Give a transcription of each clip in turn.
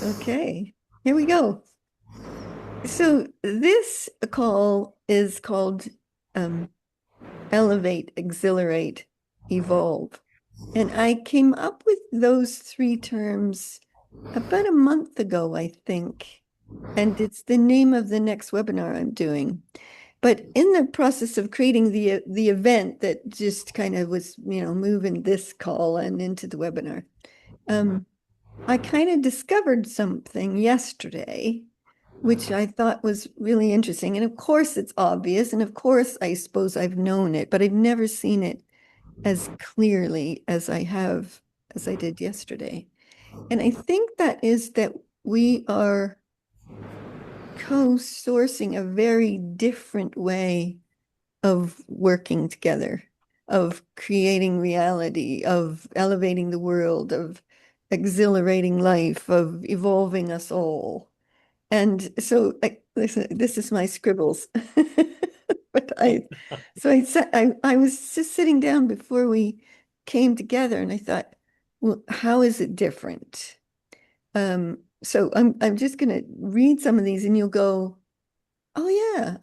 Okay, here we go. So this call is called um, Elevate, Exhilarate, Evolve. And I came up with those three terms about a month ago, I think. And it's the name of the next webinar I'm doing. But in the process of creating the event that just kind of was, moving this call and into the webinar, I kind of discovered something yesterday, which I thought was really interesting. And of course, it's obvious. And of course, I suppose I've known it, but I've never seen it as clearly as I did yesterday. And I think that is that we are co-sourcing a very different way of working together, of creating reality, of elevating the world, of exhilarating life, of evolving us all. And so this is my scribbles. But I was just sitting down before we came together and I thought, well, how is it different? So I'm just gonna read some of these and you'll go, oh yeah,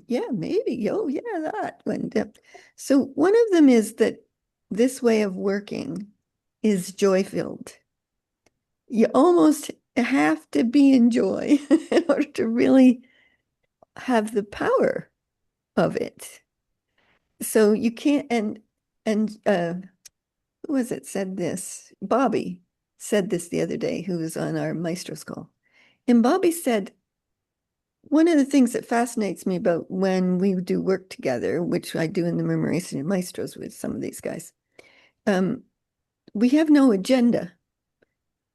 yeah, maybe. Oh yeah, that one. Yep. So one of them is that this way of working is joy-filled. You almost have to be in joy in order to really have the power of it. So you can't, and who was it said this? Bobby said this the other day, who was on our Maestros call. And Bobby said, one of the things that fascinates me about when we do work together, which I do in the Memorization and Maestros with some of these guys, um, we have no agenda.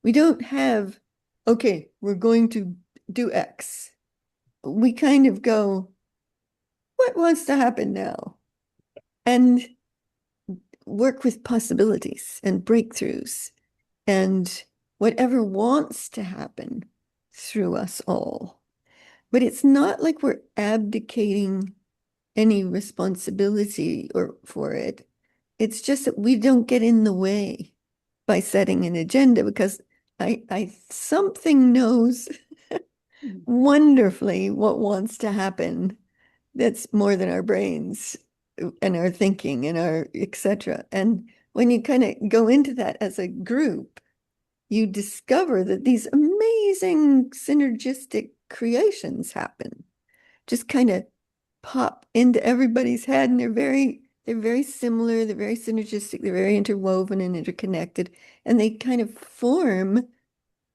We don't have, okay, we're going to do X. We kind of go, what wants to happen now? And work with possibilities and breakthroughs and whatever wants to happen through us all. But it's not like we're abdicating any responsibility or for it. It's just that we don't get in the way by setting an agenda because I something knows wonderfully what wants to happen that's more than our brains and our thinking and our etc. And when you kind of go into that as a group, you discover that these amazing synergistic creations happen, just kind of pop into everybody's head, and they're very similar, they're very synergistic, they're very interwoven and interconnected, and they kind of form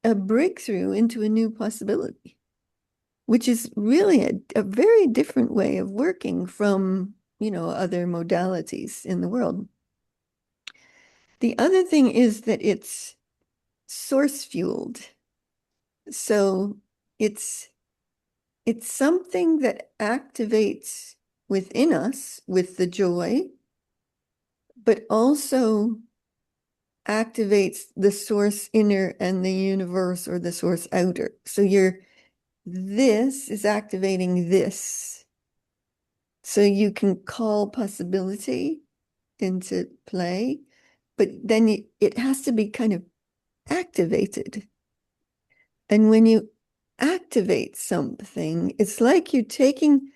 a breakthrough into a new possibility, which is really a very different way of working from, other modalities in the world. The other thing is that it's source fueled. So it's it's something that activates within us with the joy, but also activates the source inner and the universe or the source outer. So this is activating this. So you can call possibility into play, but then it has to be kind of activated. And when you activate something, it's like you're taking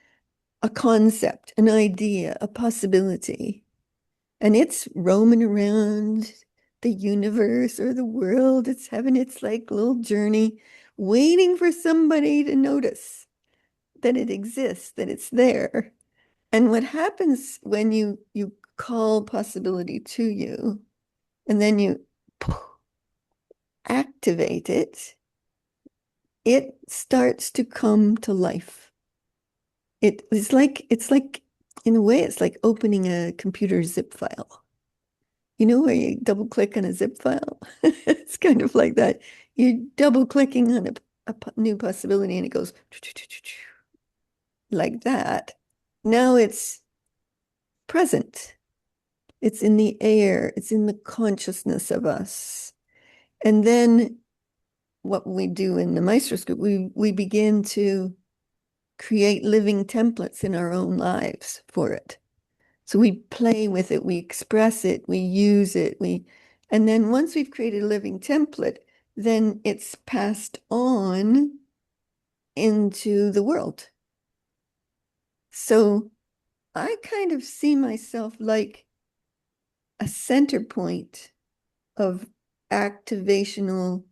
a concept, an idea, a possibility, and it's roaming around the universe or the world. It's having its like little journey, waiting for somebody to notice that it exists, that it's there. And what happens when you call possibility to you, and then you activate it, it starts to come to life. It's like in a way, it's like opening a computer zip file. You know where you double click on a zip file? It's kind of like that. You're double clicking on a new possibility and it goes like that. Now it's present. It's in the air. It's in the consciousness of us. And then what we do in the Maestros group, we begin to create living templates in our own lives for it. So we play with it, we express it, we use it, and then once we've created a living template, then it's passed on into the world. So I kind of see myself like a center point of activational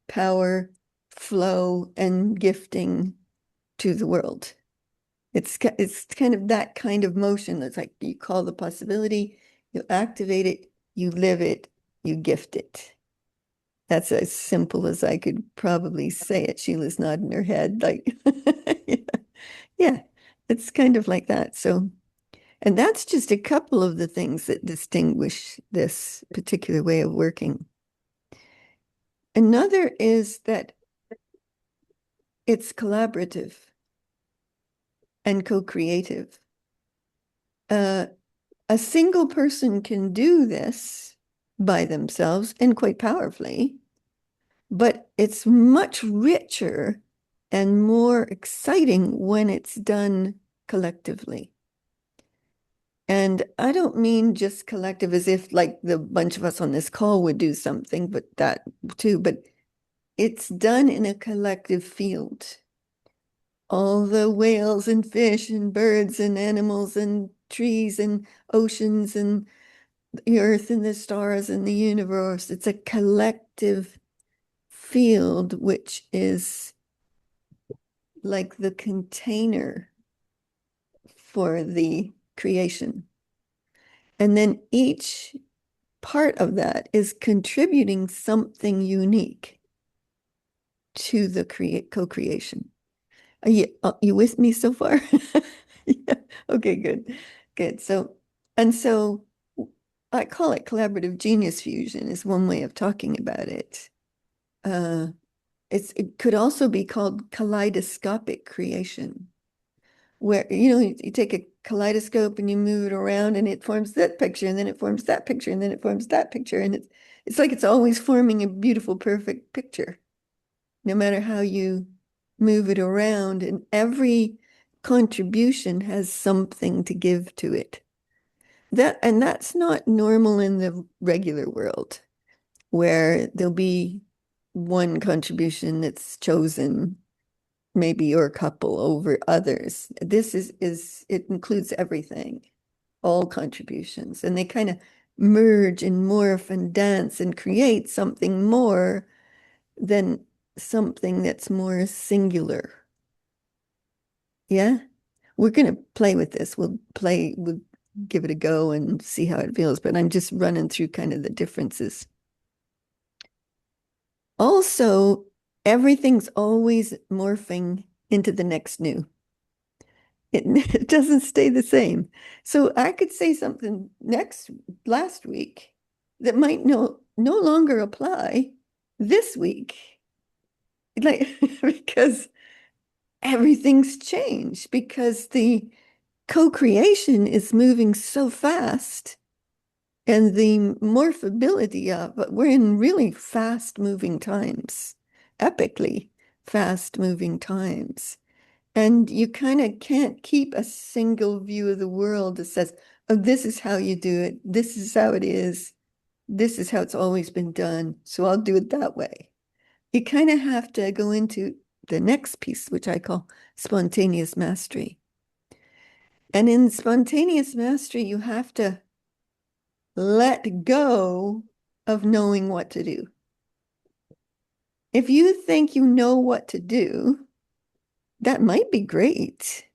power, flow, and gifting to the world. It's kind of that kind of motion that's like you call the possibility, you activate it, you live it, you gift it. That's as simple as I could probably say it. Sheila's nodding her head like, yeah, yeah, it's kind of like that. So, and that's just a couple of the things that distinguish this particular way of working. Another is that it's collaborative and co-creative. Uh, a single person can do this by themselves and quite powerfully, but it's much richer and more exciting when it's done collectively. And I don't mean just collective as if like the bunch of us on this call would do something, but that too, but it's done in a collective field. All the whales and fish and birds and animals and trees and oceans and the earth and the stars and the universe. It's a collective field, which is like the container for the creation. And then each part of that is contributing something unique to the co-creation. Are you with me so far? Yeah. Okay, good. Good. So I call it collaborative genius fusion is one way of talking about it. Uh, it could also be called kaleidoscopic creation, where you take a kaleidoscope and you move it around and it forms that picture and then it forms that picture and then it forms that picture and it's like it's always forming a beautiful, perfect picture, no matter how you move it around, and every contribution has something to give to it. That's not normal in the regular world, where there'll be one contribution that's chosen, maybe your couple over others. This is it includes everything, all contributions, and they kind of merge and morph and dance and create something more than something that's more singular. Yeah, we're gonna play with this. We'll give it a go and see how it feels, but I'm just running through kind of the differences. Also, everything's always morphing into the next new. It doesn't stay the same. So I could say something last week that might no longer apply this week. Like because everything's changed because the co-creation is moving so fast and the morphability of it, we're in really fast moving times, epically fast moving times. And you kind of can't keep a single view of the world that says, oh, this is how you do it. This is how it is. This is how it's always been done. So I'll do it that way. You kind of have to go into the next piece, which I call spontaneous mastery. And in spontaneous mastery, you have to let go of knowing what to do. If you think you know what to do, that might be great.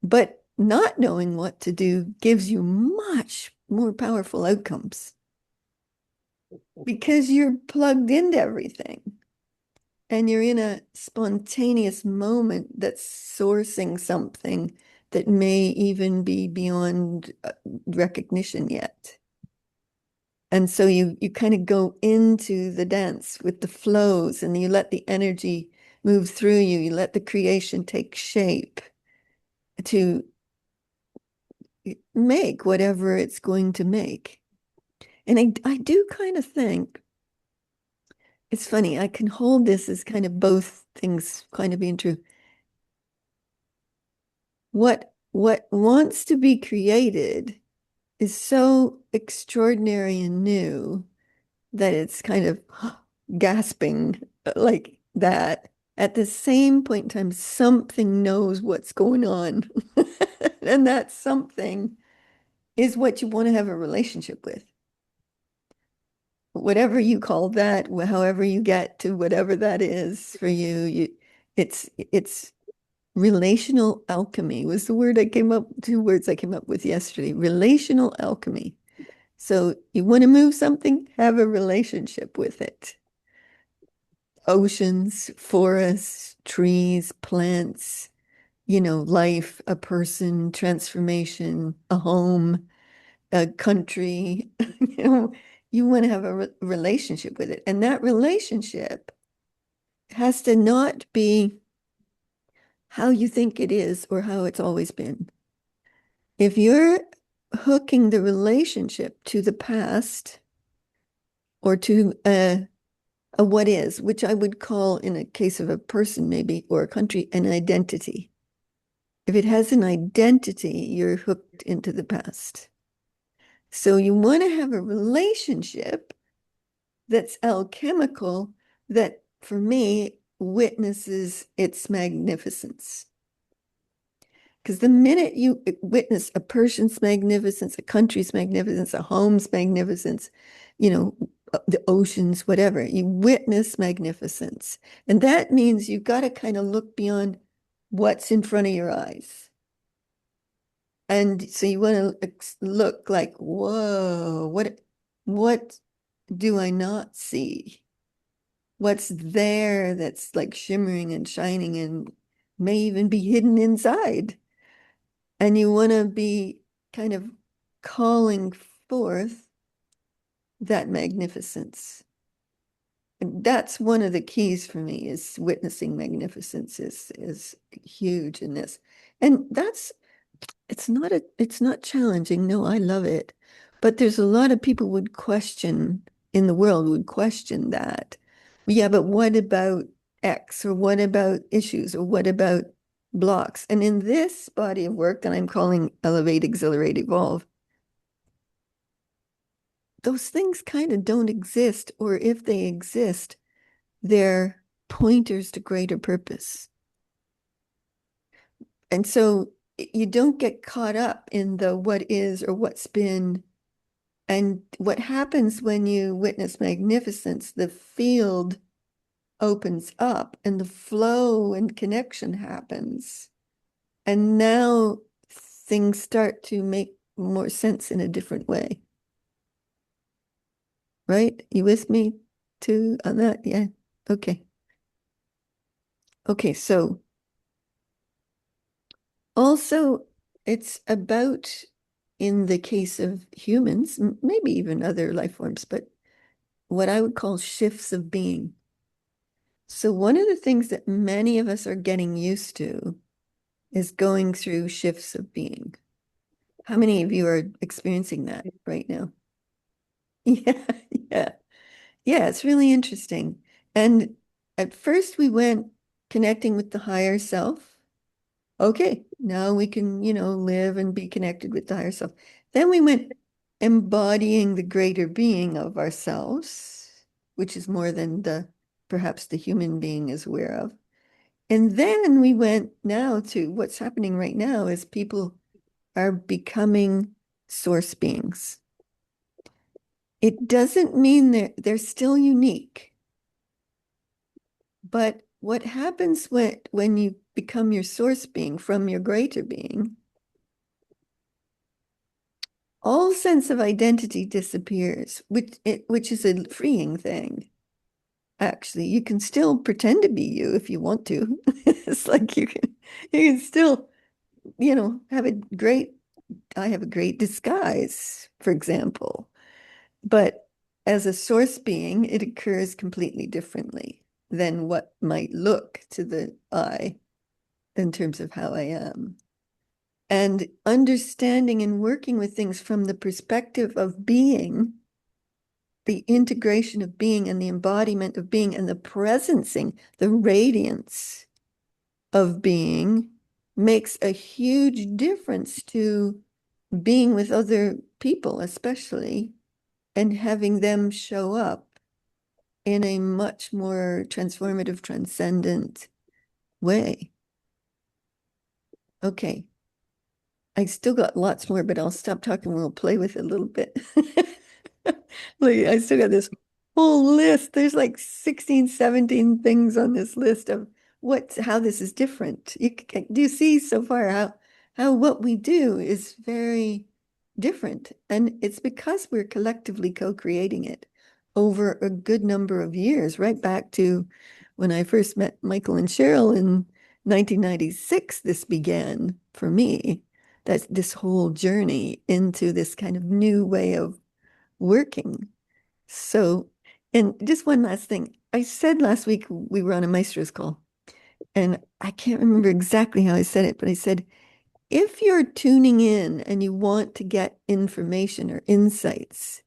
But not knowing what to do gives you much more powerful outcomes because you're plugged into everything and you're in a spontaneous moment that's sourcing something that may even be beyond recognition yet. And so you kind of go into the dance with the flows and you let the energy move through you. You let the creation take shape to make whatever it's going to make. And I do kind of think it's funny, I can hold this as kind of both things kind of being true. What wants to be created is so extraordinary and new that it's kind of gasping like that. At the same point in time, something knows what's going on. And that something is what you want to have a relationship with. Whatever you call that, however you get to whatever that is for you, it's relational alchemy was the word I came up, two words I came up with yesterday. Relational alchemy. So you want to move something, have a relationship with it. Oceans, forests, trees, plants, life, a person, transformation, a home, a country, you want to have a relationship with it. And that relationship has to not be how you think it is or how it's always been. If you're hooking the relationship to the past or to a what is, which I would call in a case of a person maybe or a country, an identity. If it has an identity, you're hooked into the past. So you want to have a relationship that's alchemical, that for me witnesses its magnificence. Because the minute you witness a person's magnificence, a country's magnificence, a home's magnificence, the oceans, whatever, you witness magnificence. And that means you've got to kind of look beyond what's in front of your eyes. And so you want to look like, whoa, what do I not see? What's there that's like shimmering and shining and may even be hidden inside? And you want to be kind of calling forth that magnificence. And that's one of the keys for me, is witnessing magnificence is huge in this. And it's not challenging. No, I love it. But there's a lot of people would question in the world would question that. Yeah, but what about X, or what about issues, or what about blocks? And in this body of work that I'm calling Elevate, Exhilarate, Evolve, those things kind of don't exist, or if they exist, they're pointers to greater purpose. And so you don't get caught up in the what is or what's been. And what happens when you witness magnificence, the field opens up and the flow and connection happens. And now things start to make more sense in a different way. Right? You with me too on that? Yeah. Okay. Okay, so also it's about, in the case of humans, maybe even other life forms, but what I would call shifts of being. So one of the things that many of us are getting used to is going through shifts of being. How many of you are experiencing that right now? Yeah, yeah. Yeah, it's really interesting. And at first we went connecting with the higher self. Okay, now we can, live and be connected with the higher self. Then we went embodying the greater being of ourselves, which is more than perhaps the human being is aware of. And then we went now to what's happening right now is people are becoming source beings. It doesn't mean they're still unique. But what happens when you become your source being from your greater being, all sense of identity disappears, which is a freeing thing. Actually, you can still pretend to be you if you want to. It's like you can still, have a great, I have a great disguise, for example. But as a source being, it occurs completely differently than what might look to the eye in terms of how I am. And understanding and working with things from the perspective of being, the integration of being and the embodiment of being and the presencing, the radiance of being makes a huge difference to being with other people, especially, and having them show up in a much more transformative, transcendent way. Okay. I still got lots more, but I'll stop talking. We'll play with it a little bit. Like, I still got this whole list. There's like 16, 17 things on this list of how this is different. Do you see so far how what we do is very different? And it's because we're collectively co-creating it over a good number of years, right back to when I first met Michael and Cheryl in 1996. This began for me. That's this whole journey into this kind of new way of working. So, and just one last thing. I said last week we were on a maestro's call, and I can't remember exactly how I said it, but I said, if you're tuning in and you want to get information or insights,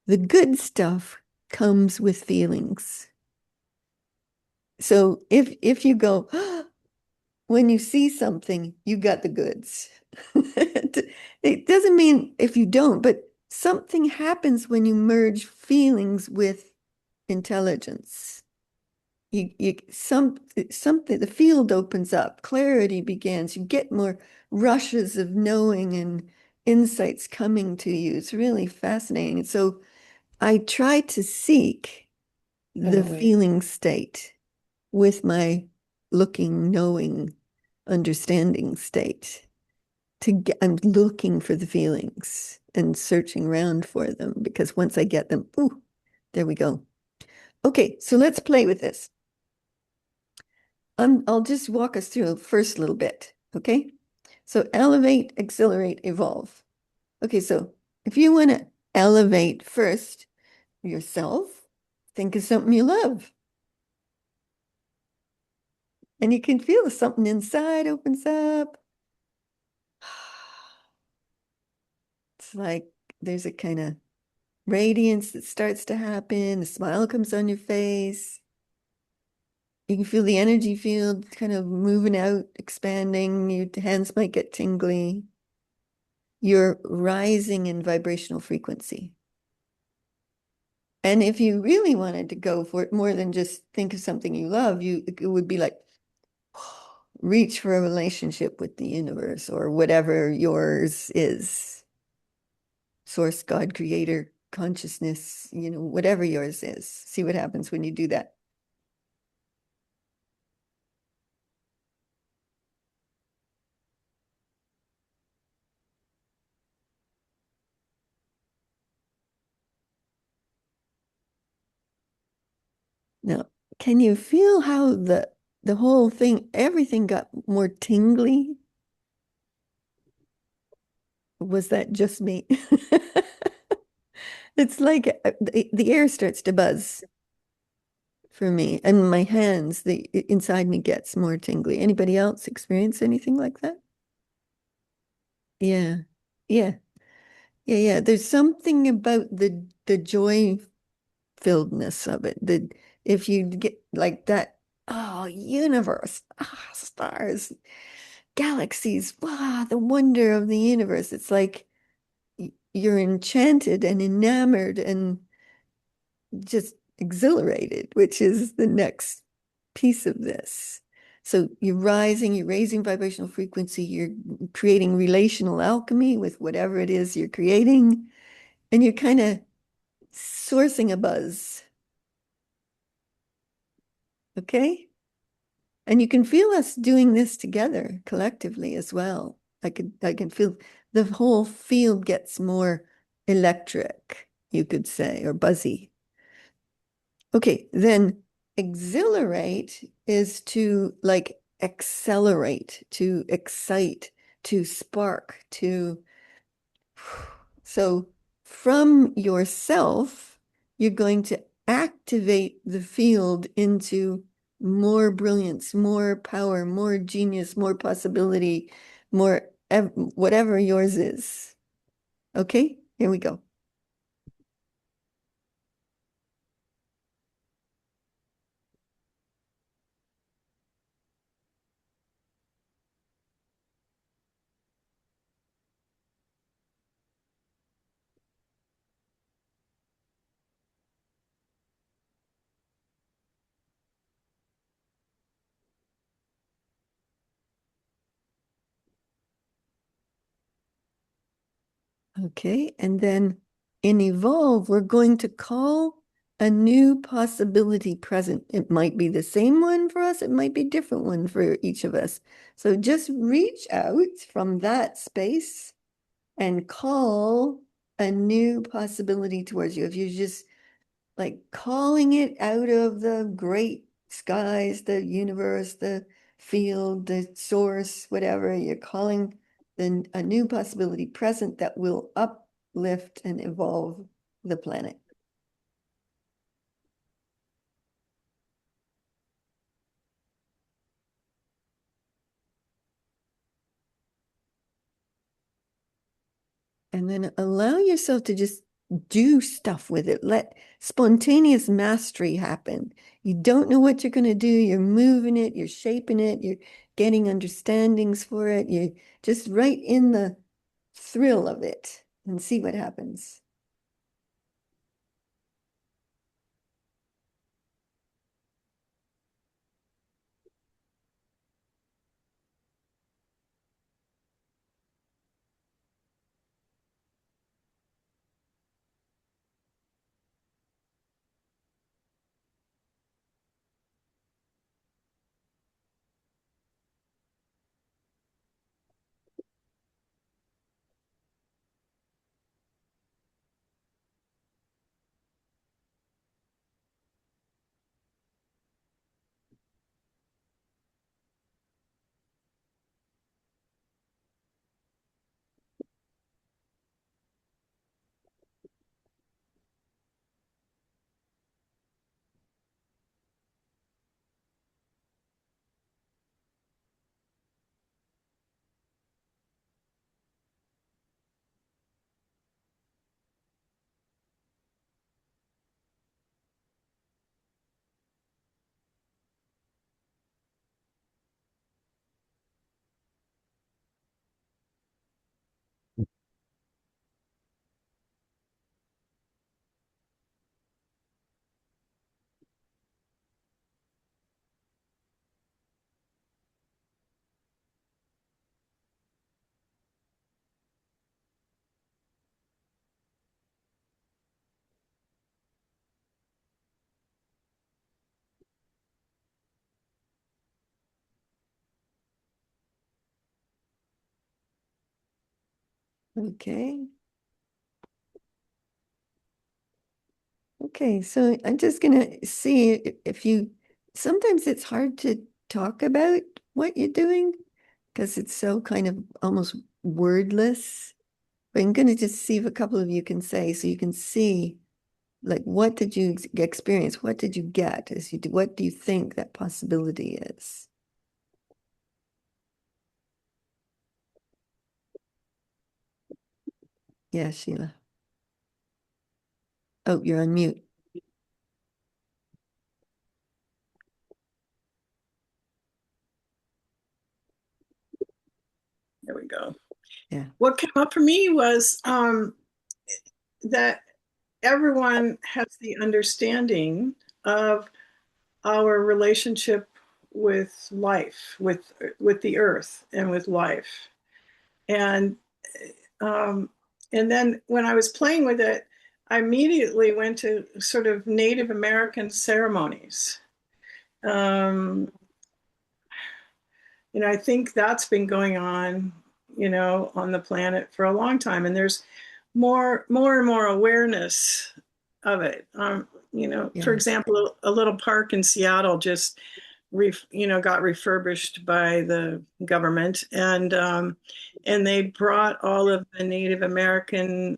the good stuff comes with feelings. So if you go, when you see something, you got the goods. It doesn't mean if you don't, but something happens when you merge feelings with intelligence. Something, the field opens up, clarity begins, you get more rushes of knowing and insights coming to you. It's really fascinating. So I try to seek the feeling state with my looking, knowing, understanding state. I'm looking for the feelings and searching around for them, because once I get them, ooh, there we go. Okay, so let's play with this. I'll just walk us through first a little bit, okay? So elevate, exhilarate, evolve. Okay, so if you want to elevate first yourself, think of something you love. And you can feel something inside opens up. It's like there's a kind of radiance that starts to happen. A smile comes on your face. You can feel the energy field kind of moving out, expanding. Your hands might get tingly. You're rising in vibrational frequency. And if you really wanted to go for it more than just think of something you love, it would be like reach for a relationship with the universe or whatever yours is. Source, God, creator, consciousness, whatever yours is. See what happens when you do that. Now, can you feel how the whole thing, everything got more tingly? Was that just me? It's like the air starts to buzz for me, and my hands, the inside me gets more tingly. Anybody else experience anything like that? Yeah. Yeah. Yeah, yeah. There's something about the joy filledness of it. That if you get like that, oh, universe, stars, galaxies, wow, the wonder of the universe. It's like you're enchanted and enamored and just exhilarated, which is the next piece of this. So you're rising, you're raising vibrational frequency, you're creating relational alchemy with whatever it is you're creating, and you're kind of sourcing a buzz. Okay? And you can feel us doing this together collectively as well. I can feel the whole field gets more electric, you could say, or buzzy. Okay, then exhilarate is to like accelerate, to excite, to spark, to so from yourself, you're going to activate the field into more brilliance, more power, more genius, more possibility, more whatever yours is. Okay, here we go. Okay, and then in evolve, we're going to call a new possibility present. It might be the same one for us, it might be a different one for each of us. So just reach out from that space and call a new possibility towards you. If you just like calling it out of the great skies, the universe, the field, the source, whatever, you're calling then a new possibility present that will uplift and evolve the planet. And then allow yourself to just do stuff with it. Let spontaneous mastery happen. You don't know what you're going to do. You're moving it, you're shaping it, you're getting understandings for it. You're just right in the thrill of it and see what happens. Okay. Okay, so I'm just gonna see if you, sometimes it's hard to talk about what you're doing because it's so kind of almost wordless. But I'm gonna just see if a couple of you can say, so you can see like what did you experience? What did you get as you do, what do you think that possibility is? Yeah, Sheila. Oh, you're on mute. There we go. Yeah. What came up for me was that everyone has the understanding of our relationship with life, with the earth and with life. And um, and then when I was playing with it, I immediately went to sort of Native American ceremonies. Um, I think that's been going on, on the planet for a long time, and there's more and more awareness of it. For Yeah. example, a little park in Seattle just got refurbished by the government, and they brought all of the Native American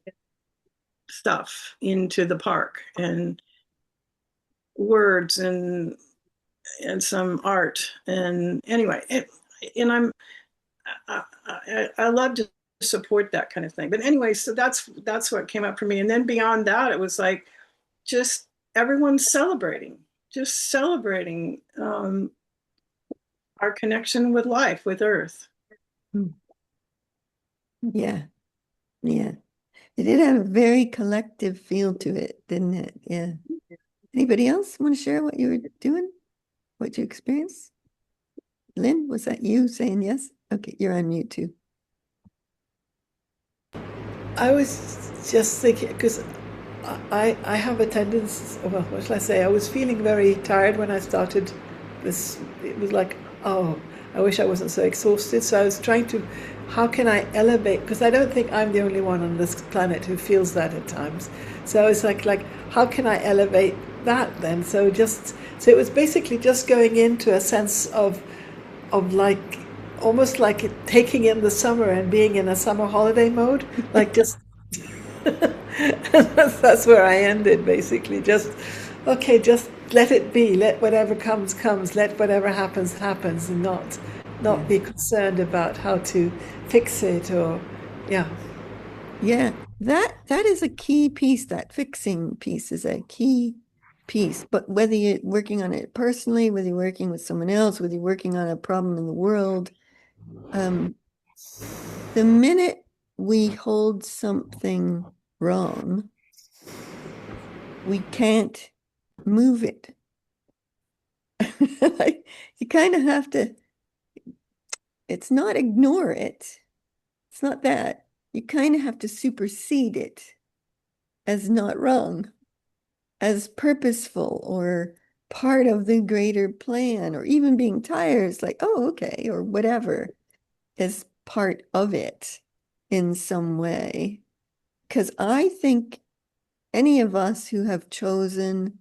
stuff into the park, and words and some art. And anyway, and I love to support that kind of thing. But anyway, so that's what came up for me. And then beyond that, it was like just everyone celebrating, just celebrating our connection with life, with Earth. Mm. Yeah. Yeah. It did have a very collective feel to it, didn't it? Yeah. Anybody else want to share what you were doing? What you experienced? Lynn, was that you saying yes? Okay, you're on mute too. I was just thinking because I have a tendency. Well, what shall I say? I was feeling very tired when I started this. It was like, oh, I wish I wasn't so exhausted. So I was trying to, how can I elevate? Because I don't think I'm the only one on this planet who feels that at times. So I was like, how can I elevate that then? So it was basically just going into a sense of like almost like taking in the summer and being in a summer holiday mode, like just that's where I ended basically. Just okay, just let it be. Let whatever comes comes. Let whatever happens happens, and not Yeah. be concerned about how to fix it or yeah. Yeah, that is a key piece. That fixing piece is a key piece. But whether you're working on it personally, whether you're working with someone else, whether you're working on a problem in the world, um, the minute we hold something wrong, we can't move it. Like you kind of have to, it's not ignore it. It's not that. You kind of have to supersede it as not wrong, as purposeful or part of the greater plan, or even being tired. It's like, oh, okay, or whatever is part of it in some way. Because I think any of us who have chosen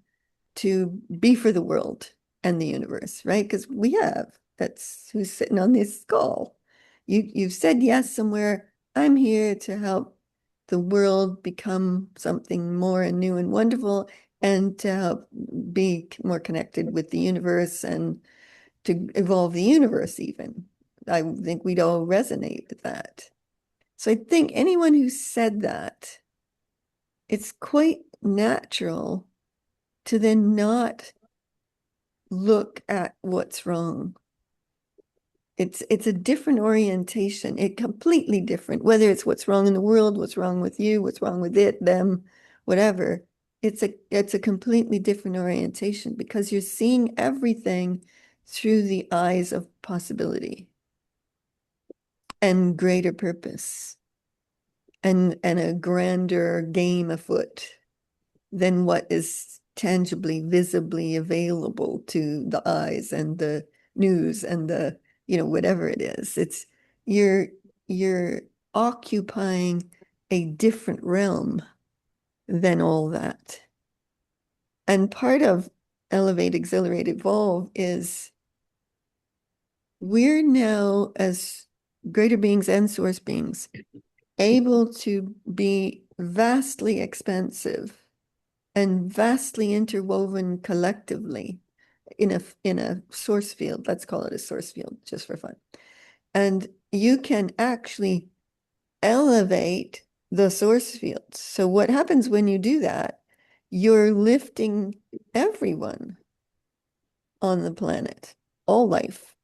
to be for the world and the universe, right? Because we have. That's who's sitting on this skull. You've said yes somewhere. I'm here to help the world become something more and new and wonderful, and to help be more connected with the universe and to evolve the universe even. I think we'd all resonate with that. So I think anyone who said that, it's quite natural to then not look at what's wrong. It's a different orientation, it completely different, whether it's what's wrong in the world, what's wrong with you, what's wrong with it, them, whatever. It's a completely different orientation because you're seeing everything through the eyes of possibility and greater purpose and a grander game afoot than what is tangibly, visibly available to the eyes and the news and the, whatever it is. It's you're you're occupying a different realm than all that. And part of Elevate, Exhilarate, Evolve is we're now, as greater beings and source beings, able to be vastly expansive and vastly interwoven collectively in a source field. Let's call it a source field just for fun. And you can actually elevate the source field. So what happens when you do that? You're lifting everyone on the planet, all life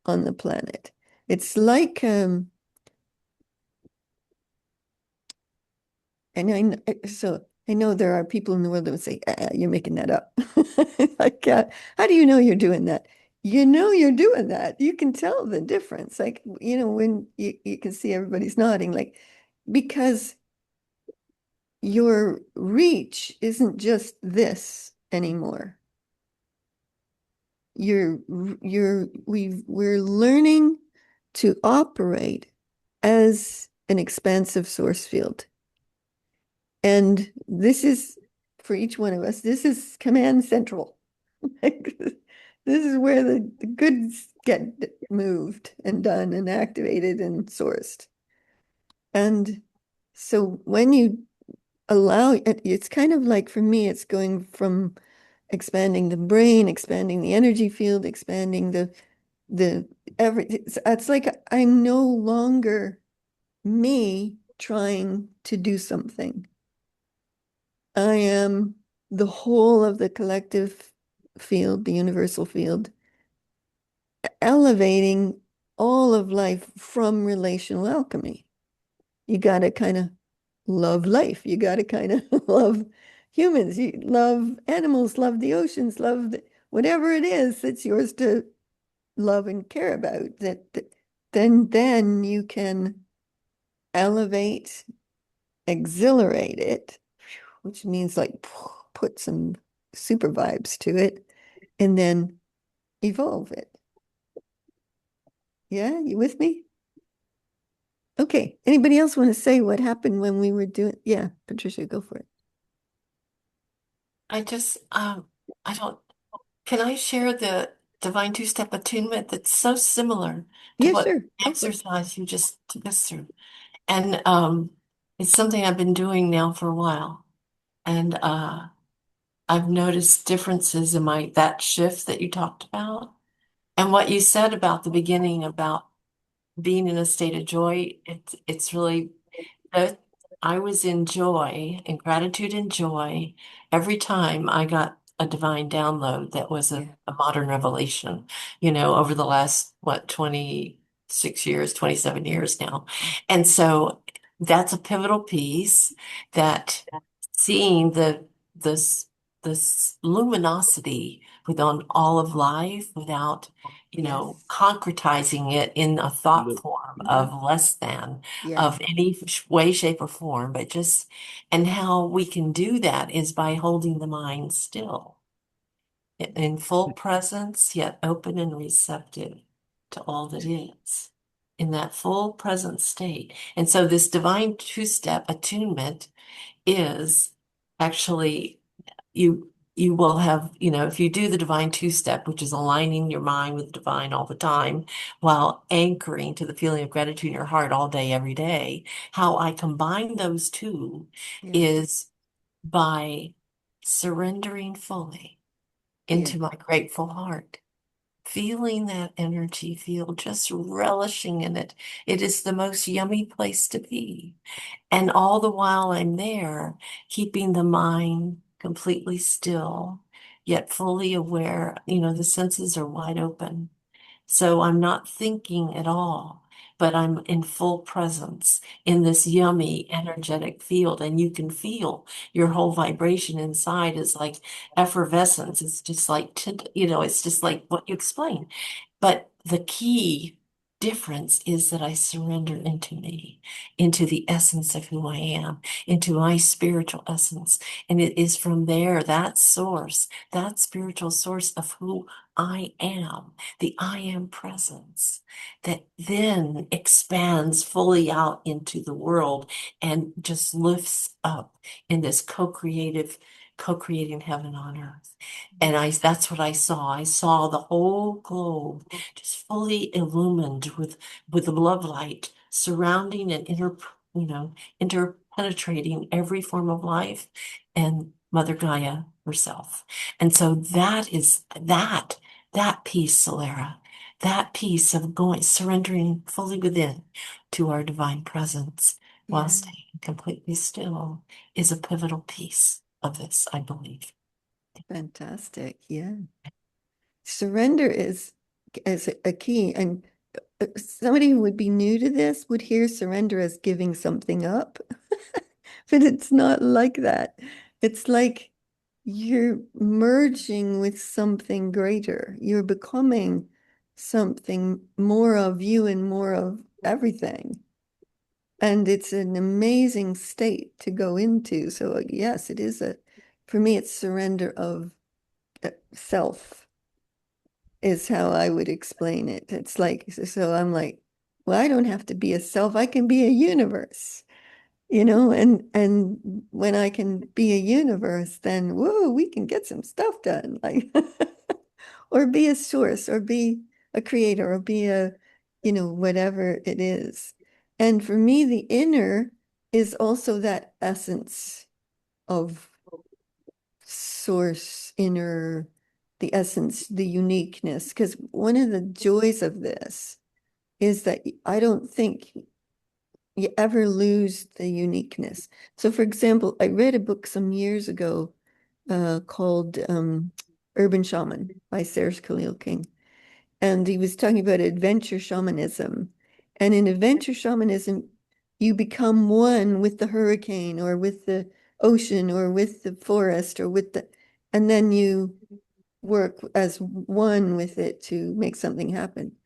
on the planet. It's like so I know there are people in the world that would say, you're making that up. Like, how do you know you're doing that? You know you're doing that. You can tell the difference. Like, when you can see everybody's nodding, like, because your reach isn't just this anymore. We're learning to operate as an expansive source field. And this is, for each one of us, this is command central. This is where the goods get moved and done and activated and sourced. And so when you allow it, it's kind of like for me, it's going from expanding the brain, expanding the energy field, expanding the everything. It's like I'm no longer me trying to do something. I am the whole of the collective field, the universal field, elevating all of life from relational alchemy. You got to kind of love life. You got to kind of love humans. You love animals, love the oceans, whatever it is that's yours to love and care about. Then you can elevate exhilarate it, which means like put some super vibes to it, and then evolve it. Yeah, you with me? Okay. Anybody else want to say what happened when we were doing? Yeah, Patricia, go for it. I just, I don't, can I share the divine two-step attunement that's so similar to Yeah, what sure. Go for it. exercise you just took us through? And it's something I've been doing now for a while. And I've noticed differences in my that shift that you talked about. And what you said about the beginning about being in a state of joy, it's really that I was in joy and gratitude and joy every time I got a divine download that was a modern revelation, over the last, 26 years, 27 years now. And so that's a pivotal piece that seeing this this luminosity within all of life without, Yes. concretizing it in a thought form Mhm. of less than Yeah. of any way, shape, or form, but just, and how we can do that is by holding the mind still in full presence, yet open and receptive to all that is in that full present state. And so this divine two-step attunement is actually you will have, if you do the divine two-step, which is aligning your mind with the divine all the time while anchoring to the feeling of gratitude in your heart all day, every day, how I combine those two Yeah. is by surrendering fully Yeah. into my grateful heart. Feeling that energy, feel just relishing in it. It is the most yummy place to be. And all the while I'm there, keeping the mind completely still, yet fully aware, the senses are wide open. So I'm not thinking at all, but I'm in full presence in this yummy energetic field. And you can feel your whole vibration inside is like effervescence. It's just like, it's just like what you explained. But the key difference is that I surrender into me, into the essence of who I am, into my spiritual essence. And it is from there, that source, that spiritual source of who I am, the I am presence, that then expands fully out into the world and just lifts up in this co-creating heaven on earth. And that's what I saw. I saw the whole globe just fully illumined with the love light surrounding and interpenetrating every form of life and Mother Gaia herself. And so that is that piece, Soleira, that piece of going, surrendering fully within to our divine presence while Yeah. staying completely still is a pivotal piece of this, I believe. Fantastic. Yeah. Surrender is a key. And somebody who would be new to this would hear surrender as giving something up, but it's not like that. It's like you're merging with something greater. You're becoming something more of you and more of everything. And it's an amazing state to go into. So yes, it is for me, it's surrender of self is how I would explain it. It's like, so I'm like, well, I don't have to be a self. I can be a universe, and when I can be a universe, then whoa, we can get some stuff done. Like, or be a source, or be a creator, or be whatever it is. And for me, the inner is also that essence of source, inner, the essence, the uniqueness. Because one of the joys of this is that I don't think you ever lose the uniqueness. So, for example, I read a book some years ago called Urban Shaman by Serge Khalil King. And he was talking about adventure shamanism. And in adventure shamanism, you become one with the hurricane or with the ocean or with the forest or and then you work as one with it to make something happen.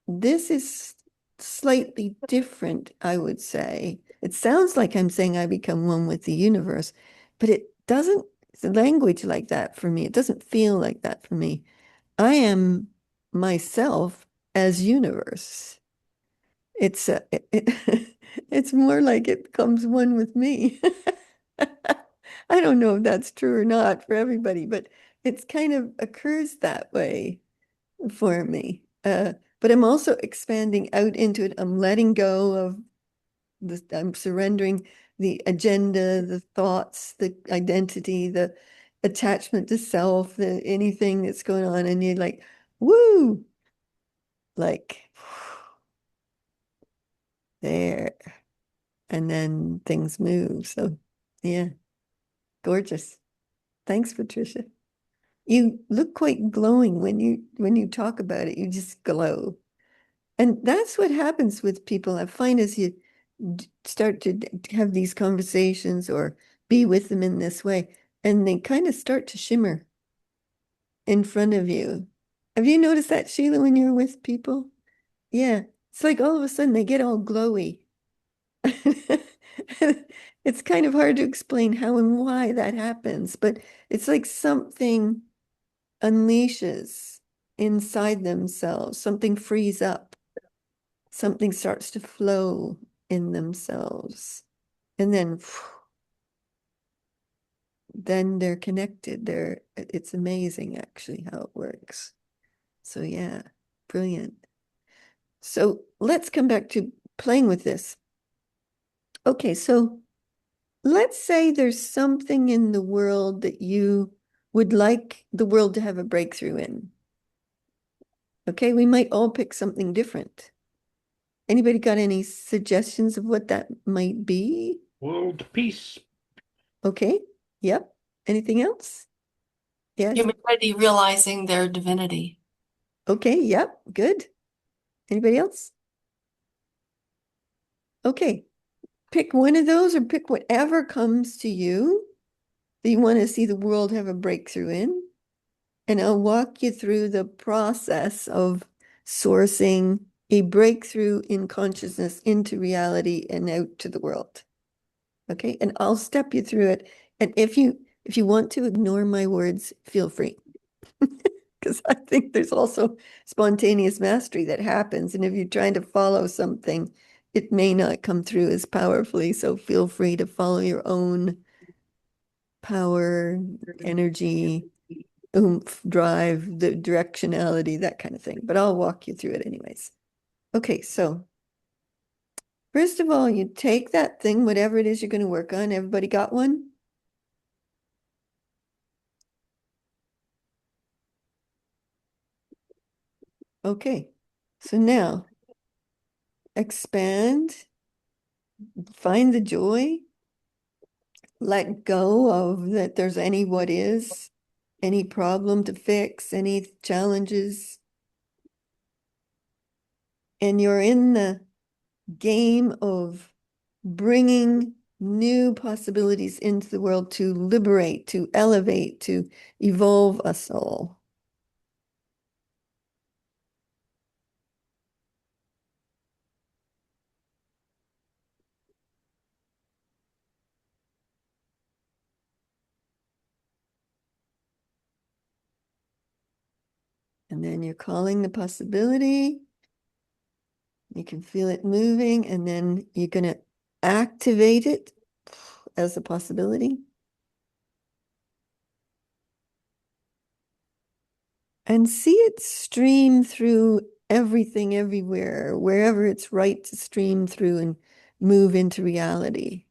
This is slightly different, I would say, It sounds like I'm saying I become one with the universe, but it doesn't, it's a language like that for me. It doesn't feel like that for me. I am myself as universe. It's more like it becomes one with me. I don't know if that's true or not for everybody, but it's kind of occurs that way for me. But I'm also expanding out into it. I'm letting go of the, I'm surrendering the agenda, the thoughts, the identity, the attachment to self, the anything that's going on. And you're like, woo, like there. And then things move. So yeah, gorgeous. Thanks, Patricia. You look quite glowing when you talk about it. You just glow. And that's what happens with people. I find as you start to have these conversations or be with them in this way, and they kind of start to shimmer in front of you. Have you noticed that, Sheila, when you're with people? Yeah. It's like all of a sudden they get all glowy. It's kind of hard to explain how and why that happens, but it's like something unleashes inside themselves, something frees up, something starts to flow in themselves. And then they're connected. It's amazing actually how it works. So yeah, brilliant. So let's come back to playing with this. Okay, so let's say there's something in the world that you would like the world to have a breakthrough in. Okay, we might all pick something different. Anybody got any suggestions of what that might be? World peace. Okay, yep. Anything else? Yes. Humanity realizing their divinity. Okay, yep, good. Anybody else? Okay, pick one of those or pick whatever comes to you that you want to see the world have a breakthrough in. And I'll walk you through the process of sourcing a breakthrough in consciousness into reality and out to the world. Okay, and I'll step you through it. And if you want to ignore my words, feel free. Because I think there's also spontaneous mastery that happens. And if you're trying to follow something, it may not come through as powerfully. So feel free to follow your own power, energy, oomph, drive, the directionality, that kind of thing. But I'll walk you through it anyways. Okay, so first of all, you take that thing, whatever it is you're going to work on. Everybody got one? Okay, so now expand, find the joy, let go of that there's any what is, any problem to fix, any challenges. And you're in the game of bringing new possibilities into the world to liberate, to elevate, to evolve us all. And then you're calling the possibility. You can feel it moving, and then you're going to activate it as a possibility. And see it stream through everything, everywhere, wherever it's right to stream through and move into reality.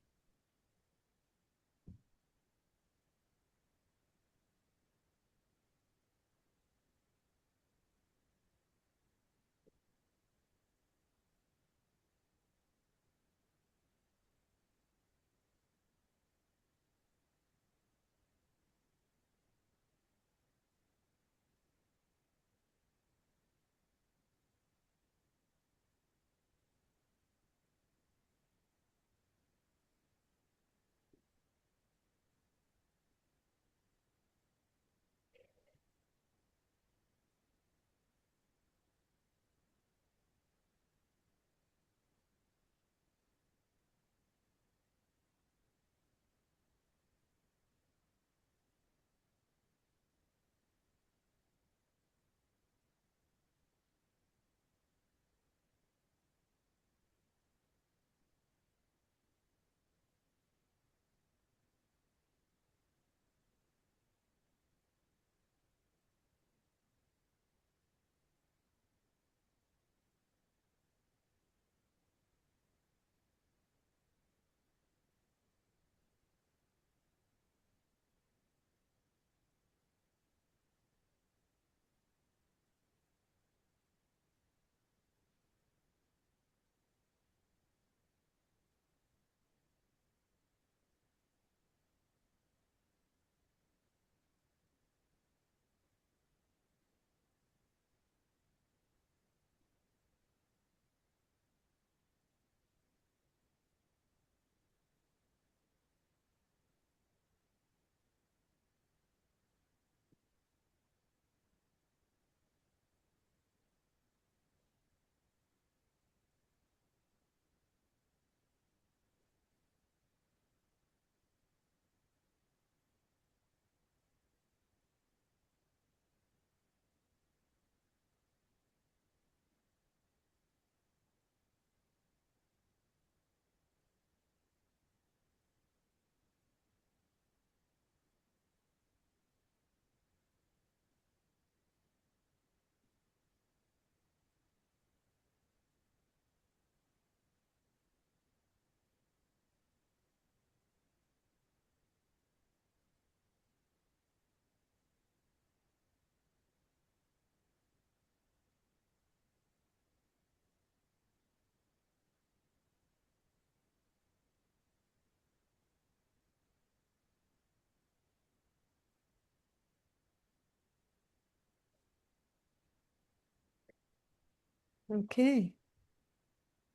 Okay.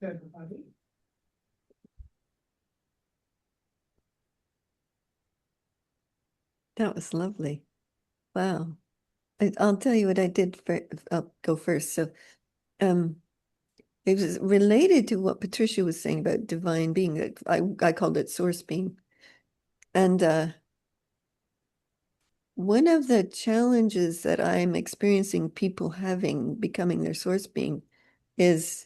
That was lovely. Wow. I'll tell you what I did for, I'll go first. So, um, it was related to what Patricia was saying about divine being. I called it source being. And one of the challenges that I'm experiencing people having becoming their source being is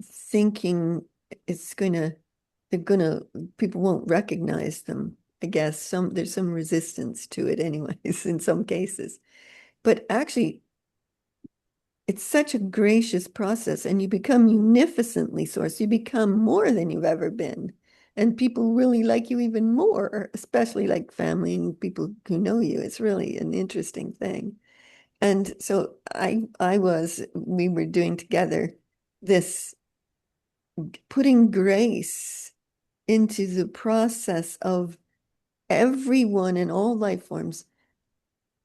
thinking they're gonna, people won't recognize them. I guess there's some resistance to it anyways in some cases. But actually, it's such a gracious process, and you become munificently sourced. You become more than you've ever been. And people really like you even more, especially like family and people who know you. It's really an interesting thing. And so we were doing together this putting grace into the process of everyone in all life forms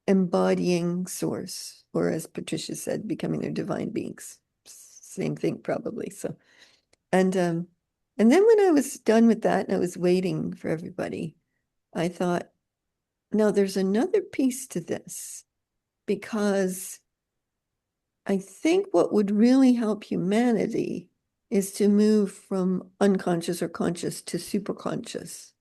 embodying source, or as Patricia said, becoming their divine beings. Same thing probably. So, and then when I was done with that and I was waiting for everybody, I thought, no, there's another piece to this, because I think what would really help humanity is to move from unconscious or conscious to superconscious.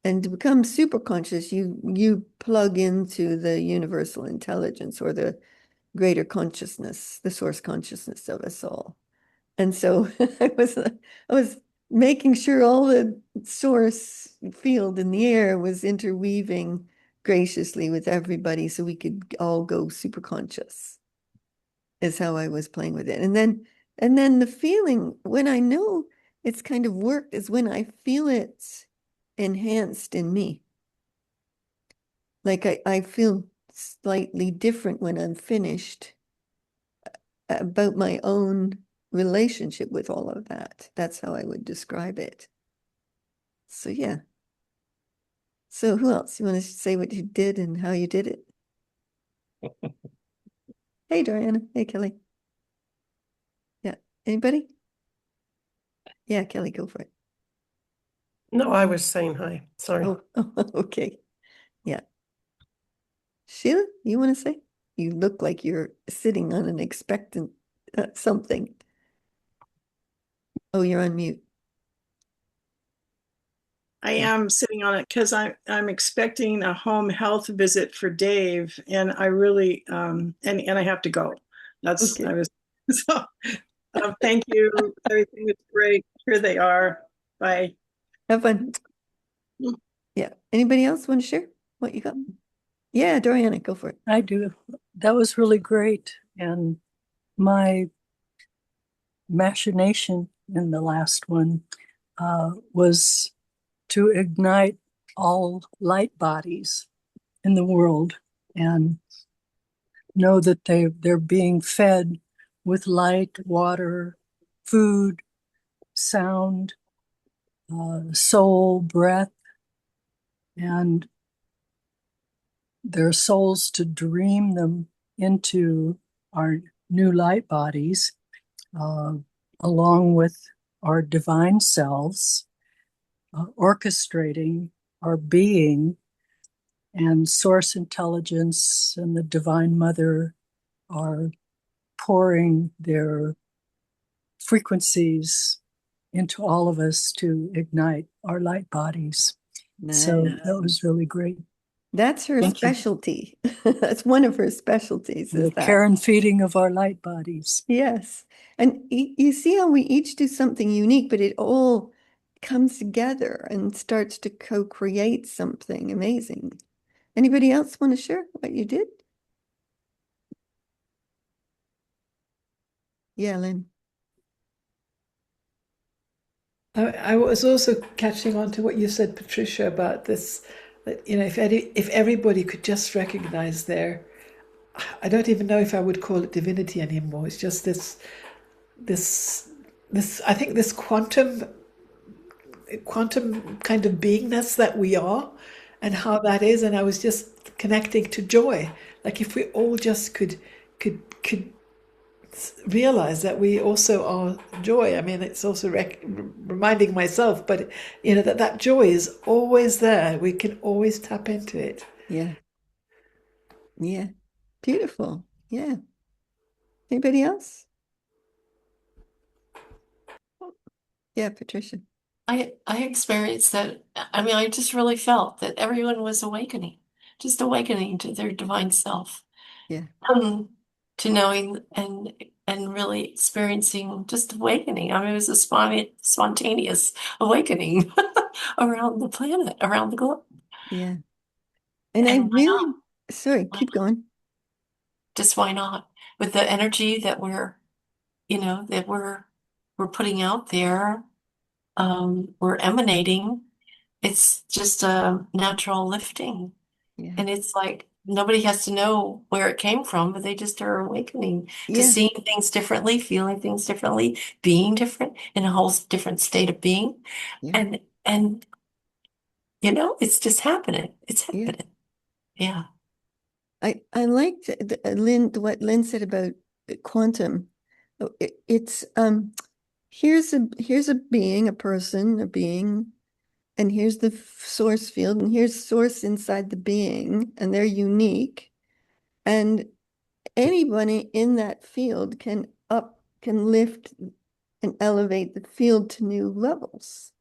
And to become superconscious, you plug into the universal intelligence or the greater consciousness, the source consciousness of us all. And so I was making sure all the source field in the air was interweaving graciously with everybody so we could all go super conscious, is how I was playing with it. And then the feeling when I know it's kind of worked is when I feel it enhanced in me. Like I feel slightly different when I'm finished about my own relationship with all of that. That's how I would describe it. So yeah. So who else? You want to say what you did and how you did it? Hey, Diana. Hey, Kelly. Yeah. Anybody? Yeah, Kelly, go for it. No, I was saying hi. Sorry. Oh, okay. Yeah. Sheila, you want to say? You look like you're sitting on an expectant something. Oh, you're on mute. I am sitting on it because I'm expecting a home health visit for Dave, and I really and I have to go. That's Okay. I was so thank you. Everything was great. Here they are. Bye. Have fun. Yeah. Anybody else want to share what you got? Yeah, Doriana, go for it. I do. That was really great. And my machination in the last one was to ignite all light bodies in the world and know that they're being fed with light, water, food, sound, soul, breath, and their souls to dream them into our new light bodies, uh, along with our divine selves, orchestrating our being, and source intelligence and the divine mother are pouring their frequencies into all of us to ignite our light bodies. So Nice. that was really great. That's her Thank you. specialty. That's one of her specialties, The is that. care and feeding of our light bodies. Yes. And you see how we each do something unique, but it all comes together and starts to co-create something amazing. Anybody else want to share what you did? Yeah, Lynn. I was also catching on to what you said, Patricia, about this, that, if everybody could just recognize I don't even know if I would call it divinity anymore. It's just this, I think this quantum kind of beingness that we are and how that is. And I was just connecting to joy. Like if we all just could realize that we also are joy. I mean, it's also reminding myself, but that joy is always there. We can always tap into it. Yeah. Yeah. Beautiful. Yeah. Anybody else? Yeah, Patricia. I experienced that. I mean, I just really felt that everyone was awakening, just awakening to their divine self, Yeah. um, to knowing and really experiencing just awakening. I mean, it was a spontaneous awakening around the planet, around the globe. Yeah. And I And why really, not? sorry, Why keep not? going. Just why not? With the energy that we're putting out there, we're emanating. It's just a natural lifting. Yeah. And it's like nobody has to know where it came from, but they just are awakening to Yeah. seeing things differently, feeling things differently, being different in a whole different state of being. Yeah. And it's just happening. It's Yeah. happening. Yeah. I liked what Lynn said about quantum. It's here's a being, a person, a being, and here's the source field, and here's source inside the being, and they're unique. And anybody in that field can lift and elevate the field to new levels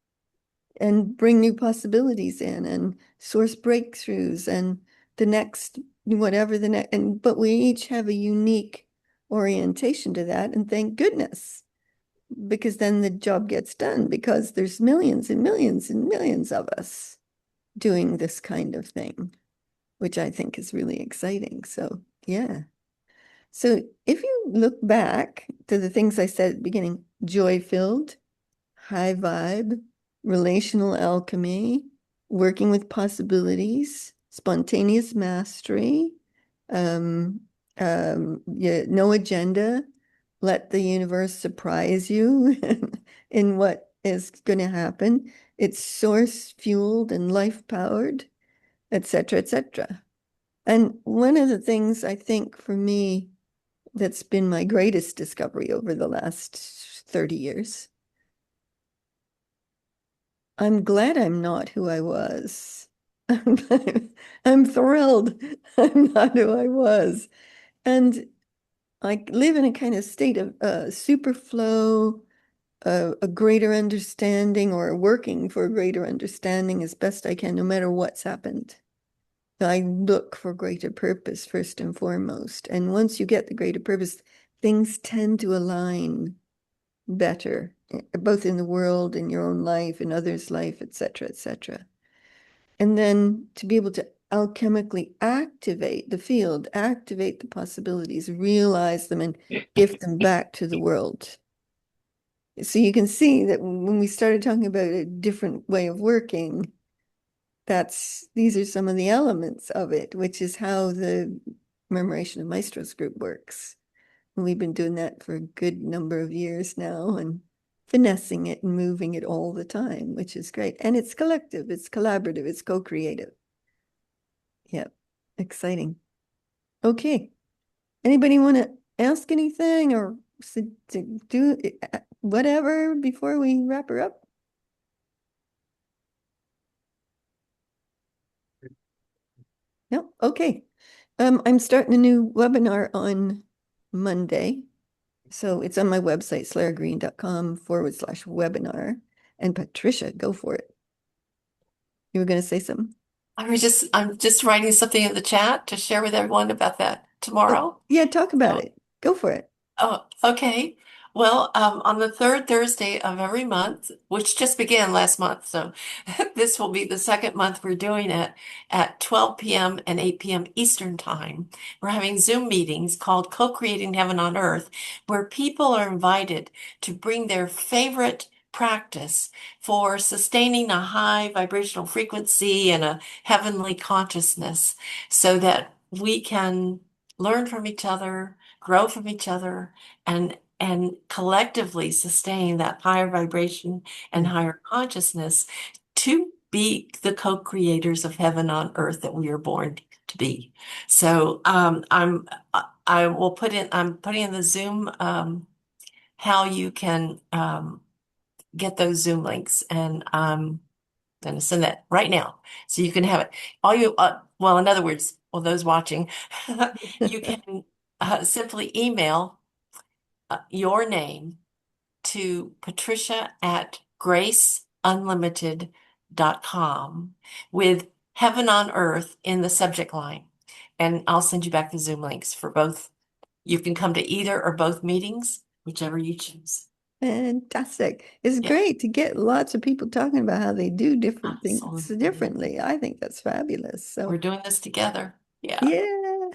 and bring new possibilities in and source breakthroughs and the next whatever the next but we each have a unique orientation to that, and thank goodness, because then the job gets done, because there's millions and millions and millions of us doing this kind of thing, which I think is really exciting. So yeah. So if you look back to the things I said at the beginning: joy filled, high vibe, relational alchemy, working with possibilities, spontaneous mastery, um, yeah, no agenda, let the universe surprise you in what is going to happen. It's source fueled and life powered, etc., etc. And one of the things I think for me that's been my greatest discovery over the last 30 years, I'm glad I'm not who I was. I'm thrilled I'm not who I was. And I live in a kind of state of super flow, a greater understanding, or working for a greater understanding as best I can, no matter what's happened. I look for greater purpose first and foremost. And once you get the greater purpose, things tend to align better, both in the world, in your own life, in others' life, etc., etc. And then to be able to alchemically activate the field, activate the possibilities, realize them, and give them back to the world. So you can see that when we started talking about a different way of working, these are some of the elements of it, which is how the Memoration of Maestros group works. And we've been doing that for a good number of years now, and finessing it and moving it all the time, which is great. And it's collective, it's collaborative, it's co-creative. Yep, exciting. Okay. Anybody want to ask anything or to do whatever before we wrap her up? No? Okay. I'm starting a new webinar on Monday. So it's on my website, soleiragreen.com/webinar. And Patricia, go for it. You were going to say something? I'm just writing something in the chat to share with everyone about that Oh, tomorrow. yeah, talk about So it. Go for it. Oh, okay. Well, on the third Thursday of every month, which just began last month, so this will be the second month we're doing it at 12 p.m. and 8 p.m. Eastern Time. We're having Zoom meetings called Co-Creating Heaven on Earth, where people are invited to bring their favorite practice for sustaining a high vibrational frequency and a heavenly consciousness so that we can learn from each other, grow from each other, and collectively sustain that higher vibration and Yeah. higher consciousness to be the co-creators of heaven on earth that we are born to be. So I will I'm putting in the Zoom how you can get those Zoom links, and I'm going to send that right now so you can have it. All you, well, in other words, well, those watching, you can simply email your name to patricia@graceunlimited.com with Heaven on Earth in the subject line. And I'll send you back the Zoom links for both. You can come to either or both meetings, whichever you choose. Fantastic. It's Yeah, great to get lots of people talking about how they do different things absolutely. differently. I think that's fabulous. So, We're doing this together. Yeah. yeah.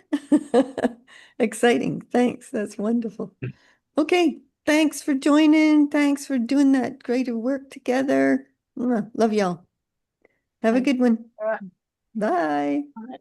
Exciting. Thanks. That's wonderful. Okay. Thanks for joining. Thanks for doing that greater work together. Love y'all. Have a Thank good one. you. Bye. All right.